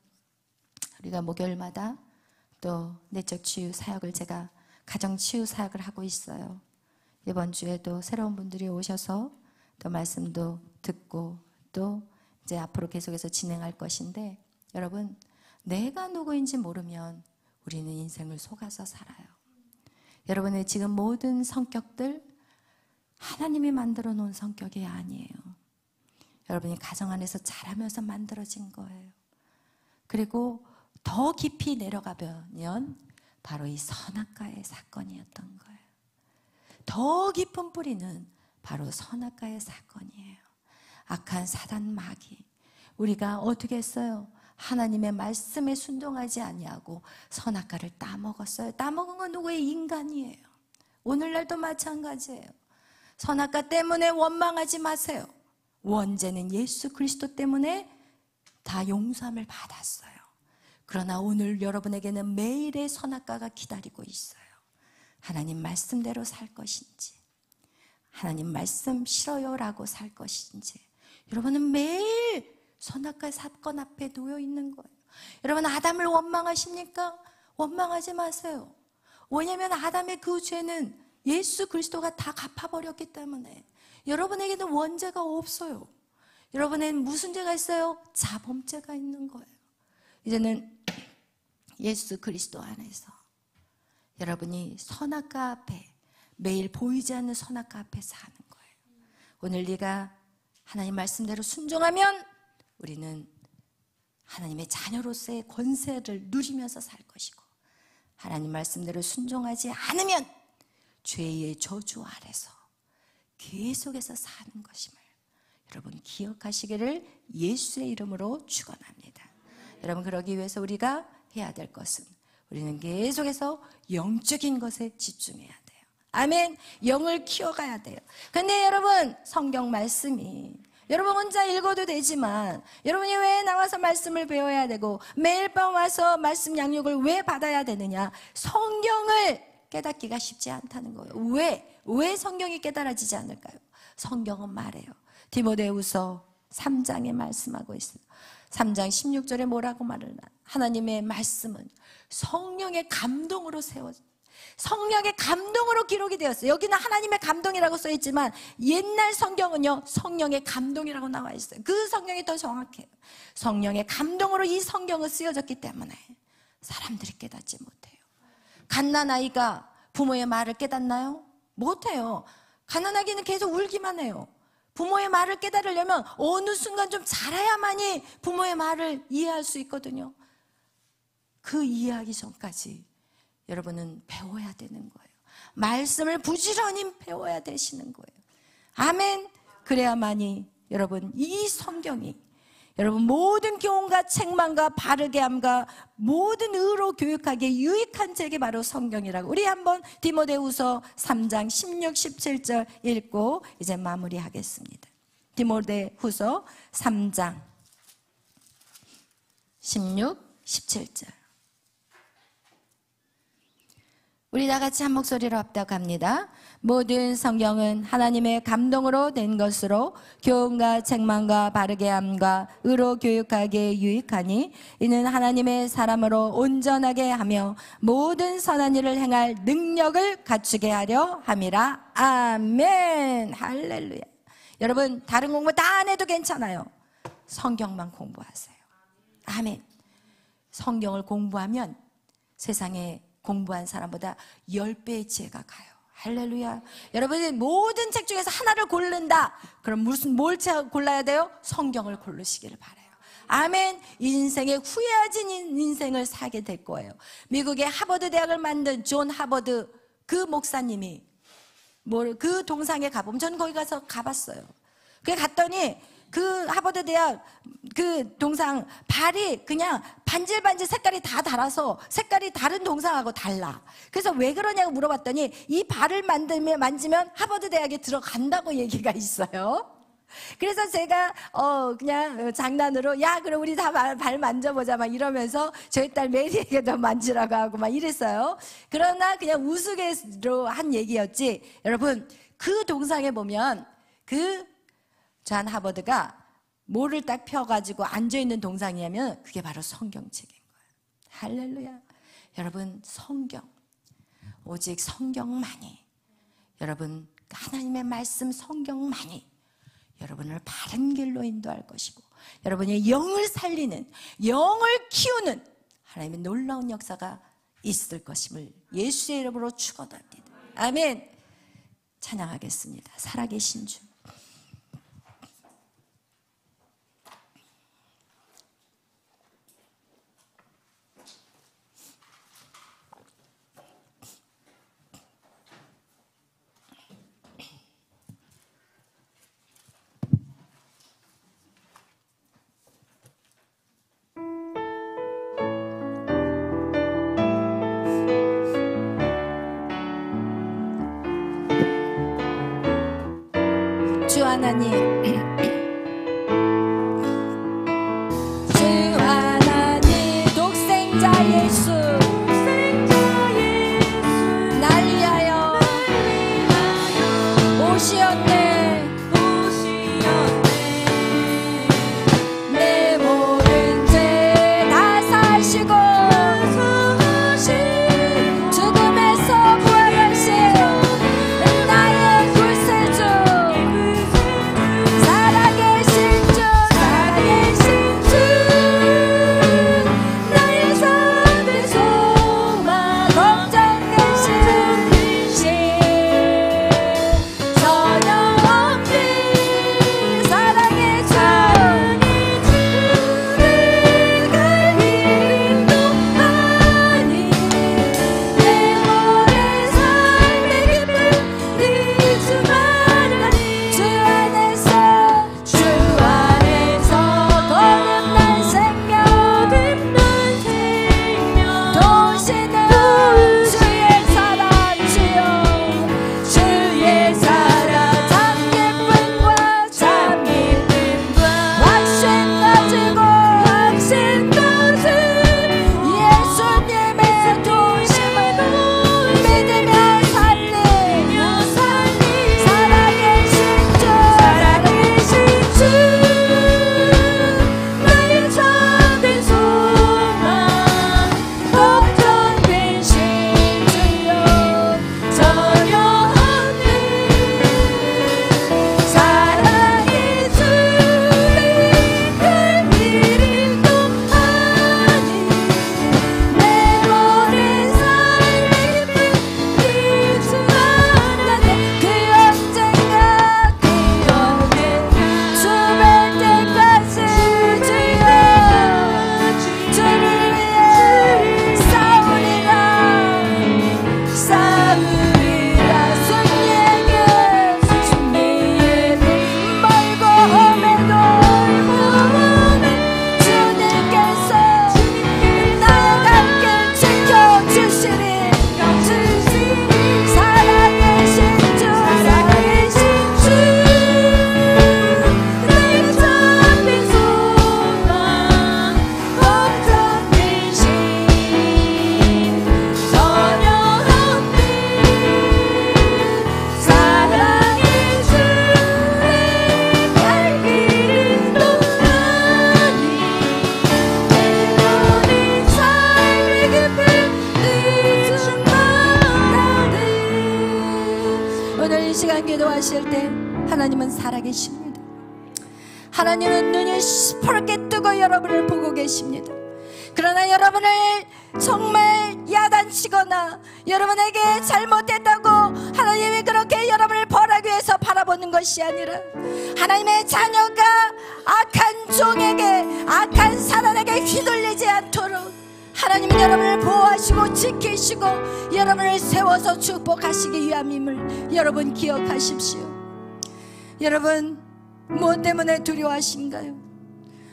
우리가 목요일마다 또 내적 치유 사역을, 제가 가정 치유 사역을 하고 있어요. 이번 주에도 새로운 분들이 오셔서 또 말씀도 듣고 또 이제 앞으로 계속해서 진행할 것인데, 여러분, 내가 누구인지 모르면 우리는 인생을 속아서 살아요. 여러분의 지금 모든 성격들 하나님이 만들어 놓은 성격이 아니에요. 여러분이 가정 안에서 자라면서 만들어진 거예요. 그리고 더 깊이 내려가면 바로 이 선악과의 사건이었던 거예요. 더 깊은 뿌리는 바로 선악과의 사건이에요. 악한 사단 마귀, 우리가 어떻게 했어요? 하나님의 말씀에 순종하지 아니하고 선악과를 따먹었어요. 따먹은 건 누구예요? 인간이에요. 오늘날도 마찬가지예요. 선악과 때문에 원망하지 마세요. 원죄는 예수 그리스도 때문에 다 용서함을 받았어요. 그러나 오늘 여러분에게는 매일의 선악과가 기다리고 있어요. 하나님 말씀대로 살 것인지, 하나님 말씀 싫어요라고 살 것인지, 여러분은 매일 선악과 사건 앞에 놓여 있는 거예요. 여러분, 아담을 원망하십니까? 원망하지 마세요. 왜냐하면 아담의 그 죄는 예수 그리스도가 다 갚아버렸기 때문에 여러분에게는 원죄가 없어요. 여러분에게는 무슨 죄가 있어요? 자범죄가 있는 거예요. 이제는 예수 그리스도 안에서 여러분이 선악과 앞에, 매일 보이지 않는 선악과 앞에 사는 거예요. 오늘 네가 하나님 말씀대로 순종하면 우리는 하나님의 자녀로서의 권세를 누리면서 살 것이고, 하나님 말씀대로 순종하지 않으면 죄의 저주 아래서 계속해서 사는 것임을 여러분 기억하시기를 예수의 이름으로 축원합니다. 여러분, 그러기 위해서 우리가 해야 될 것은 우리는 계속해서 영적인 것에 집중해야 돼요. 아멘. 영을 키워가야 돼요. 근데 여러분, 성경 말씀이 여러분 혼자 읽어도 되지만 여러분이 왜 나와서 말씀을 배워야 되고 매일 밤 와서 말씀 양육을 왜 받아야 되느냐? 성경을 깨닫기가 쉽지 않다는 거예요. 왜 성경이 깨달아지지 않을까요? 성경은 말해요. 디모데후서 3장에 말씀하고 있어요. 3장 16절에 뭐라고 말을 하나? 하나님의 말씀은 성령의 감동으로 세워져, 성령의 감동으로 기록이 되었어요. 여기는 하나님의 감동이라고 써있지만 옛날 성경은요, 성령의 감동이라고 나와 있어요. 그 성경이 더 정확해요. 성령의 감동으로 이 성경은 쓰여졌기 때문에 사람들이 깨닫지 못해요. 갓난아이가 부모의 말을 깨닫나요? 못해요. 갓난아기는 계속 울기만 해요. 부모의 말을 깨달으려면 어느 순간 좀 자라야만이 부모의 말을 이해할 수 있거든요. 그 이해하기 전까지 여러분은 배워야 되는 거예요. 말씀을 부지런히 배워야 되시는 거예요. 아멘. 그래야만이 여러분 이 성경이 여러분 모든 교훈과 책망과 바르게 함과 모든 의로 교육하기에 유익한 책이 바로 성경이라고. 우리 한번 디모데후서 3장 16, 17절 읽고 이제 마무리하겠습니다. 디모데후서 3장 16, 17절 우리 다 같이 한 목소리로 합독합니다. 모든 성경은 하나님의 감동으로 된 것으로 교훈과 책망과 바르게 함과 의로 교육하기에 유익하니 이는 하나님의 사람으로 온전하게 하며 모든 선한 일을 행할 능력을 갖추게 하려 함이라. 아멘. 할렐루야. 여러분, 다른 공부 다 안 해도 괜찮아요. 성경만 공부하세요. 아멘. 성경을 공부하면 세상에 공부한 사람보다 10배의 지혜가 가요. 할렐루야. 여러분이 모든 책 중에서 하나를 고른다. 그럼 뭘 골라야 돼요? 성경을 고르시기를 바라요. 아멘. 인생에 후회하지 인생을 살게 될 거예요. 미국의 하버드 대학을 만든 존 하버드 그 목사님이 그 동상에 가보면, 저는 거기 가서 가봤어요. 그게 갔더니 그 하버드 대학 그 동상 발이 그냥 반질반질 색깔이 다 달아서 색깔이 다른 동상하고 달라. 그래서 왜 그러냐고 물어봤더니 이 발을 만지면 하버드 대학에 들어간다고 얘기가 있어요. 그래서 제가 그냥 장난으로 야 그럼 우리 다 발 만져보자 막 이러면서 저희 딸 메리에게도 만지라고 하고 막 이랬어요. 그러나 그냥 우스갯소리로 한 얘기였지. 여러분, 그 동상에 보면 그 존 하버드가 뭐를 딱 펴가지고 앉아있는 동상이냐면 그게 바로 성경책인 거예요. 할렐루야. 여러분, 성경, 오직 성경만이, 여러분 하나님의 말씀 성경만이 여러분을 바른 길로 인도할 것이고 여러분의 영을 살리는, 영을 키우는 하나님의 놀라운 역사가 있을 것임을 예수의 이름으로 축원합니다. 아멘. 찬양하겠습니다. 살아계신 주, 하나님, 주 하나님 독생자 예수 날 위하여 오시었네. 내 모든 죄 다 사시고 죽음에서 부활하신 나의 구세주, 살아계신 주, 살아계신 주, 나의 삶의 소망, 걱정되신 신, 전혀 없는 사랑의 주, 내가 힘도 아니 내 모든 삶의 기쁨 네 주만을 주 안에서, 주 안에서 거듭난 생명, 도시는 주의 사랑 주여, 주의 사랑 참 기쁨과 참 기쁨과 확신 가지고 확신 가진 예수님의 도심을 믿으며 살리며 살아계신 주, 살아계신 주, 나의 참된 소망, 걱정되신 주여, 전혀 없는 사랑의 주, 별 이름도 아니 내 모든 삶의 기쁨 네 주만한데, 그 언젠가 주뵐 때까지 주여 주를 위해 싸우리라 승리에게 멀고 험해도 주님께서 나의 갈 길 지켜주시리. 살아계신 주, 살아계신 주, 나의 참된 소망, 걱정되신 전혀 없는 사랑의 주, 갈 길도 아니 내 모든 삶의 기쁨 네 주만을. 오늘 이 시간 기도하실 때 하나님은 살아계십니다. 하나님은 눈이 시퍼렇게 뜨고 여러분을 보고 계십니다. 그러나 여러분을 정말 야단치거나 여러분에게 잘못됐다고 하나님이 그렇게 여러분을 벌하기 위해서 바라보는 것이 아니라, 하나님의 자녀가 악한 종에게, 악한 사단에게 휘둘리지 않도록 하나님은 여러분을 보호하시고 지키시고 여러분을 세워서 축복하시기 위함임을 여러분 기억하십시오. 여러분, 무엇 때문에 두려워하신가요?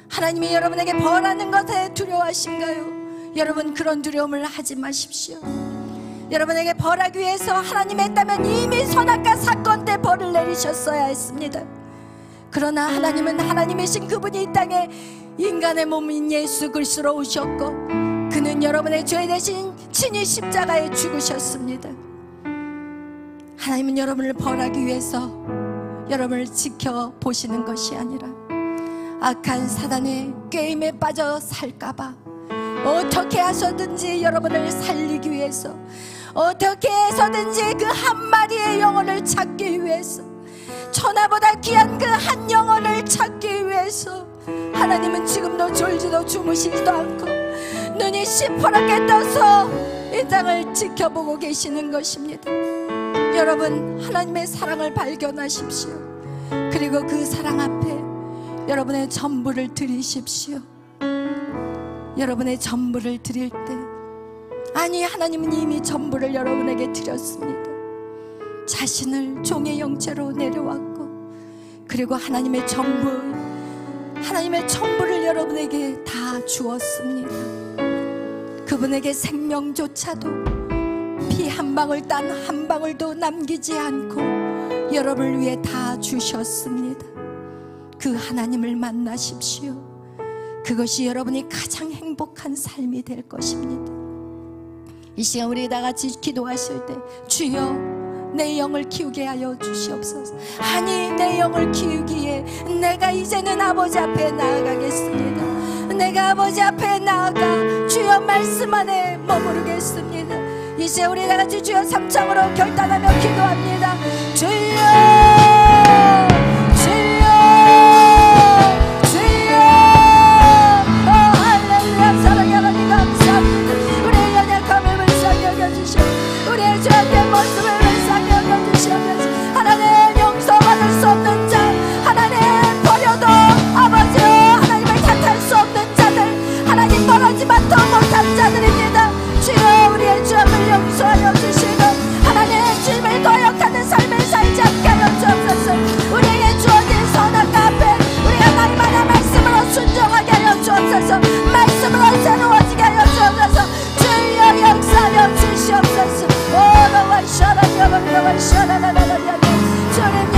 하나님이 여러분에게 벌하는 것에 두려워하신가요? 여러분, 그런 두려움을 하지 마십시오. 여러분에게 벌하기 위해서 하나님이 했다면 이미 선악과 사건 때 벌을 내리셨어야 했습니다. 그러나 하나님은 하나님이신 그분이 이 땅에 인간의 몸인 예수 그리스도로 오셨고, 그는 여러분의 죄 대신 친히 십자가에 죽으셨습니다. 하나님은 여러분을 벌하기 위해서 여러분을 지켜보시는 것이 아니라, 악한 사단의 게임에 빠져 살까봐 어떻게 해서든지 여러분을 살리기 위해서, 어떻게 해서든지 그 한마디의 영혼을 찾기 위해서, 천하보다 귀한 그 한 영혼을 찾기 위해서 하나님은 지금도 졸지도 주무시지도 않고 눈이 시퍼렇게 떠서 이 땅을 지켜보고 계시는 것입니다. 여러분, 하나님의 사랑을 발견하십시오. 그리고 그 사랑 앞에 여러분의 전부를 드리십시오. 여러분의 전부를 드릴 때, 아니, 하나님은 이미 전부를 여러분에게 드렸습니다. 자신을 종의 형체로 내려왔고, 그리고 하나님의 전부를 여러분에게 다 주었습니다. 그분에게 생명조차도 피 한 방울, 단 한 방울도 남기지 않고 여러분을 위해 다 주셨습니다. 그 하나님을 만나십시오. 그것이 여러분이 가장 행복한 삶이 될 것입니다. 이 시간 우리 다 같이 기도하실 때 주여 내 영을 키우게 하여 주시옵소서. 아니 내 영을 키우기에 내가 이제는 아버지 앞에 나아가겠습니다. 내가 아버지 앞에 나아가 주여 말씀 안에 머무르겠습니다. 이제 우리 다 같이 주여 삼창으로 결단하며 기도합니다. 주여 주여 주여 할렐루야. 사랑의 하나님 감사합니다. 우리의 연약함을 불쌍히 여겨주시오. 우리의 죄악된 모습을 불쌍히 여겨주시옵소서. 하나님 용서받을 수 없는 자, 하나님 버려도 아버지 하나님을 탓할 수 없는 자들, 하나님 벌하지만 더 못한 자들입니다. 주여 우리의 죄악을 용서하여 주시고 하나님 주님을 거역하는 삶을 살지 않게 하여 주옵소서. 우리에게 주어진 선악과 앞에 우리가 하나님의 말씀으로 순종하게 하여 주옵소서. 말씀으로 새로워지게 하여 주옵소서. 주여 역사하여 주시옵소서. 오라와 샤라냐와 시원하나나나냐 주님